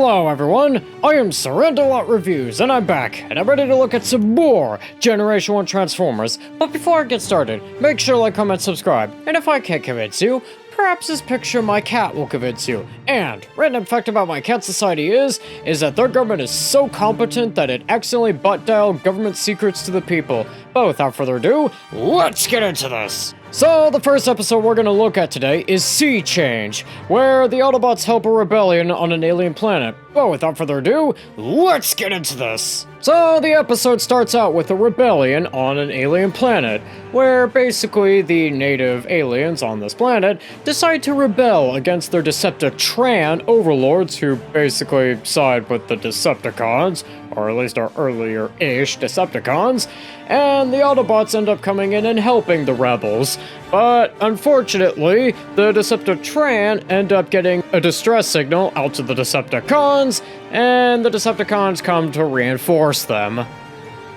Hello everyone, I am Surrenderlot Reviews, and I'm back, and I'm ready to look at some more Generation 1 Transformers. But before I get started, make sure to like, comment, subscribe, and if I can't convince you, perhaps this picture of my cat will convince you. And, random fact about my cat society is that their government is so competent that it accidentally butt-dialed government secrets to the people. But without further ado, let's get into this! So, the first episode we're gonna look at today is Sea Change, where the Autobots help a rebellion on an alien planet. But without further ado, let's get into this! So, the episode starts out with a rebellion on an alien planet, where basically the native aliens on this planet decide to rebel against their Decepticon overlords who basically side with the Decepticons, or at least our earlier-ish Decepticons, and the Autobots end up coming in and helping the rebels. But unfortunately, the Decepticon end up getting a distress signal out to the Decepticons, and the Decepticons come to reinforce them.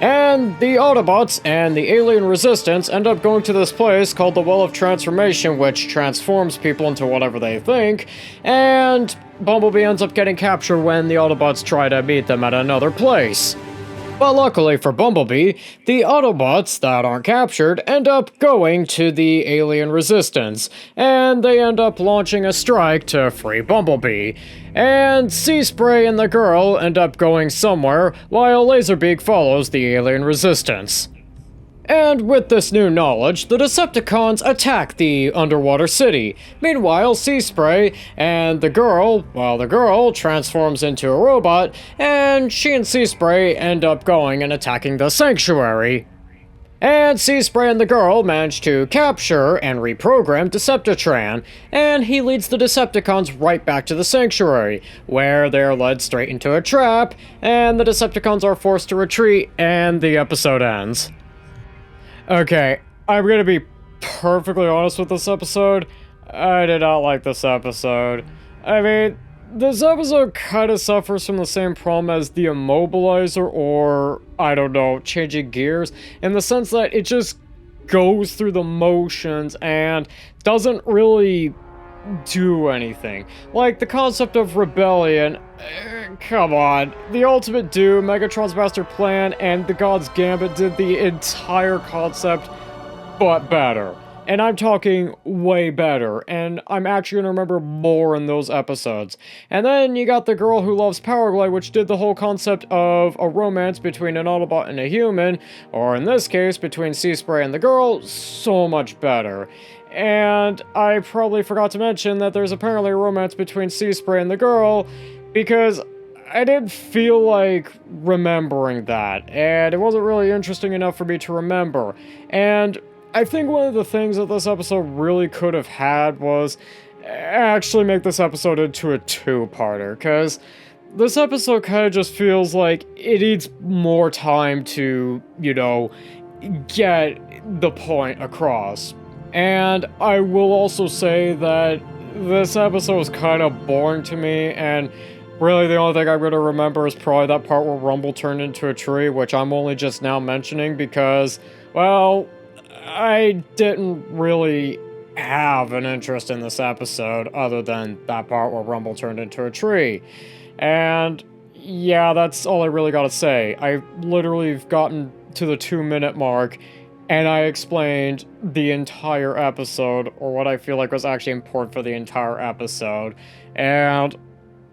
And the Autobots and the alien resistance end up going to this place called the Well of Transformation, which transforms people into whatever they think, and Bumblebee ends up getting captured when the Autobots try to meet them at another place. But luckily for Bumblebee, the Autobots that aren't captured end up going to the alien resistance, and they end up launching a strike to free Bumblebee. And Sea Spray and the girl end up going somewhere, while Laserbeak follows the alien resistance. And with this new knowledge, the Decepticons attack the underwater city. Meanwhile, Sea Spray and the girl transforms into a robot, and she and Sea Spray end up going and attacking the sanctuary. And Sea Spray and the girl manage to capture and reprogram Decepticon, and he leads the Decepticons right back to the sanctuary, where they're led straight into a trap, and the Decepticons are forced to retreat, and the episode ends. Okay, I'm gonna be perfectly honest with this episode. I did not like this episode. I mean, this episode kind of suffers from the same problem as the Immobilizer or, I don't know, Changing Gears, in the sense that it just goes through the motions and doesn't really do anything. Like, the concept of rebellion, come on. The Ultimate Doom, Megatron's Master Plan, and the God's Gambit did the entire concept, but better. And I'm talking way better, and I'm actually gonna remember more in those episodes. And then you got The Girl Who Loves Powerglide, which did the whole concept of a romance between an Autobot and a human, or in this case, between Sea Spray and the girl, so much better. And I probably forgot to mention that there's apparently a romance between Sea Spray and the girl, because I didn't feel like remembering that, and it wasn't really interesting enough for me to remember. And I think one of the things that this episode really could have had was actually make this episode into a two-parter, because this episode kind of just feels like it needs more time to, you know, get the point across. And I will also say that this episode was kind of boring to me, and really the only thing I'm going to remember is probably that part where Rumble turned into a tree, which I'm only just now mentioning because, well, I didn't really have an interest in this episode other than that part where Rumble turned into a tree. And yeah, that's all I really got to say. I literally have gotten to the 2-minute mark, and I explained the entire episode, or what I feel like was actually important for the entire episode, and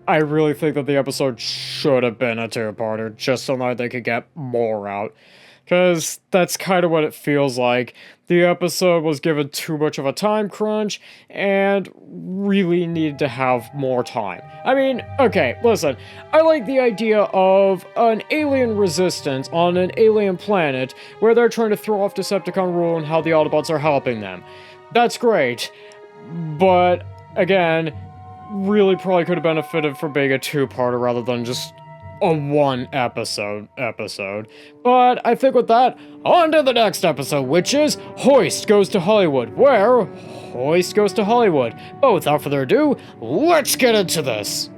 I really think that the episode should have been a two-parter, just so that they could get more out. Because that's kind of what it feels like. The episode was given too much of a time crunch, and really needed to have more time. I mean, okay, listen, I like the idea of an alien resistance on an alien planet, where they're trying to throw off Decepticon rule and how the Autobots are helping them. That's great, but, again, really probably could have benefited from being a two-parter rather than just a one-episode. But I think with that, on to the next episode, which is Hoist Goes to Hollywood, where Hoist goes to Hollywood. But without further ado, let's get into this.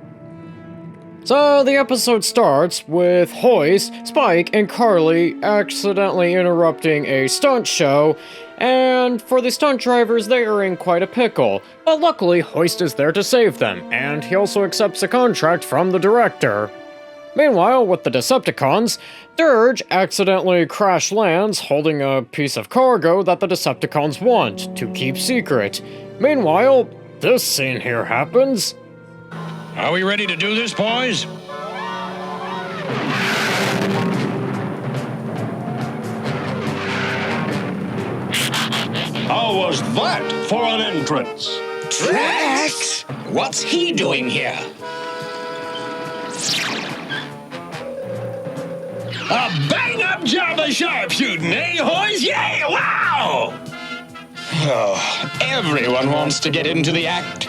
So the episode starts with Hoist, Spike, and Carly accidentally interrupting a stunt show, And for the stunt drivers, they are in quite a pickle, but luckily Hoist is there to save them, and he also accepts a contract from the director. Meanwhile, with the Decepticons, Dirge accidentally crash lands holding a piece of cargo that the Decepticons want to keep secret. Meanwhile, this scene here happens. Are we ready to do this, boys? How was that for an entrance? Drax? What's he doing here? A bang-up job of sharpshooting, eh, Hoist? Yeah, wow! Oh, everyone wants to get into the act.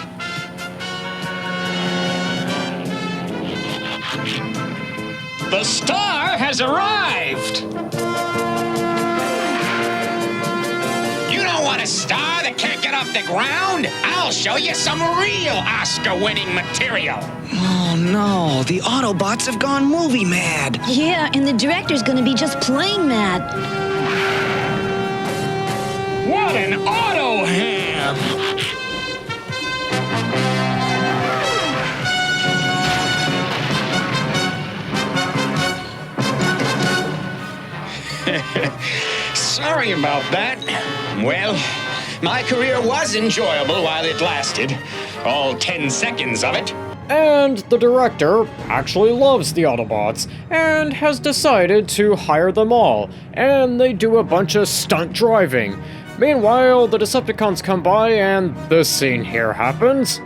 The star has arrived! You don't want a star that can't get off the ground? I'll show you some real Oscar-winning material. Oh no, the Autobots have gone movie mad. Yeah, and the director's gonna be just plain mad. What an auto ham! Sorry about that. Well, my career was enjoyable while it lasted. All 10 seconds of it. And the director actually loves the Autobots and has decided to hire them all, and they do a bunch of stunt driving. Meanwhile, the Decepticons come by and this scene here happens.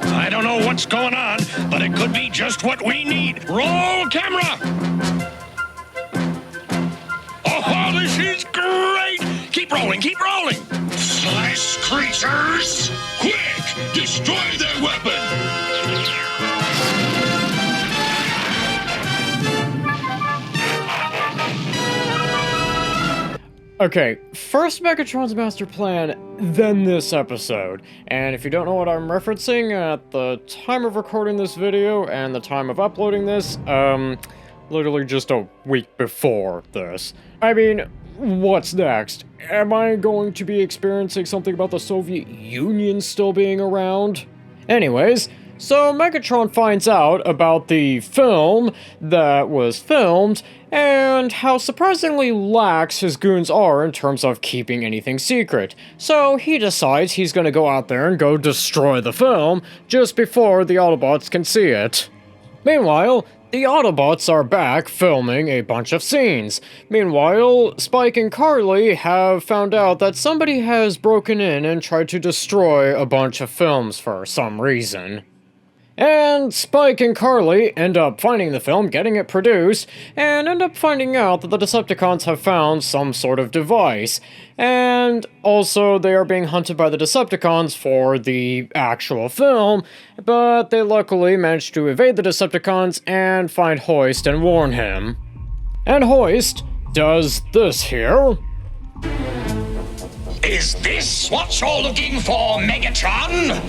I don't know what's going on, but it could be just what we need. Roll camera! Oh, this is great! Keep rolling, keep rolling! Flesh creatures! Quick! Destroy their weapon! Okay, first Megatron's master plan, then this episode. And if you don't know what I'm referencing, at the time of recording this video and the time of uploading this, literally just a week before this. I mean, what's next? Am I going to be experiencing something about the Soviet Union still being around? Anyways, so Megatron finds out about the film that was filmed and how surprisingly lax his goons are in terms of keeping anything secret. So he decides he's gonna go out there and go destroy the film just before the Autobots can see it. Meanwhile, the Autobots are back filming a bunch of scenes. Meanwhile, Spike and Carly have found out that somebody has broken in and tried to destroy a bunch of films for some reason. And Spike and Carly end up finding the film, getting it produced, and end up finding out that the Decepticons have found some sort of device. And also they are being hunted by the Decepticons for the actual film, but they luckily managed to evade the Decepticons and find Hoist and warn him. And Hoist does this here. Is this what you're looking for, Megatron?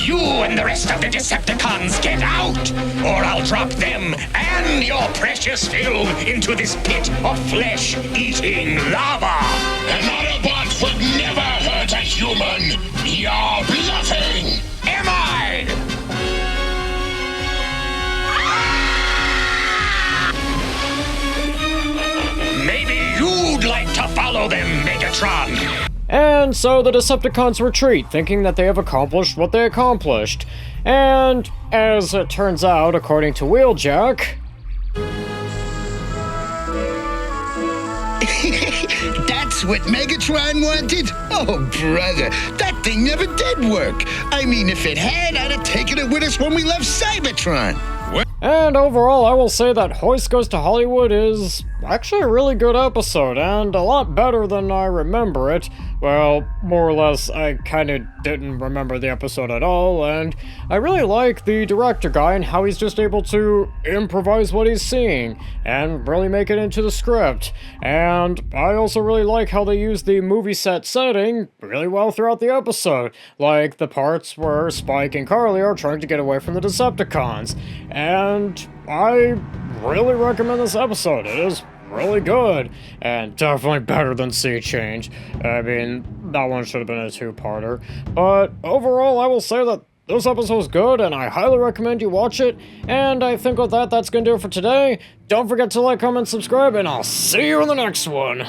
You and the rest of the Decepticons get out, or I'll drop them and your precious film into this pit of flesh-eating lava. An Autobot would never hurt a human! You're bluffing! Am I? Maybe you'd like to follow them, Megatron. And so the Decepticons retreat, thinking that they have accomplished what they accomplished. And, as it turns out, according to Wheeljack... That's what Megatron wanted? Oh, brother, that thing never did work. I mean, if it had, I'd have taken it with us when we left Cybertron. And overall, I will say that Hoist Goes to Hollywood is actually a really good episode, and a lot better than I remember it. Well, more or less, I kinda didn't remember the episode at all, and I really like the director guy and how he's just able to improvise what he's seeing, and really make it into the script. And I also really like how they use the movie set setting really well throughout the episode, like the parts where Spike and Carly are trying to get away from the Decepticons. And I really recommend this episode. It is really good, and definitely better than Sea Change. I mean, that one should have been a two-parter. But overall, I will say that this episode was good, and I highly recommend you watch it. And I think with that, that's gonna do it for today. Don't forget to like, comment, subscribe, and I'll see you in the next one.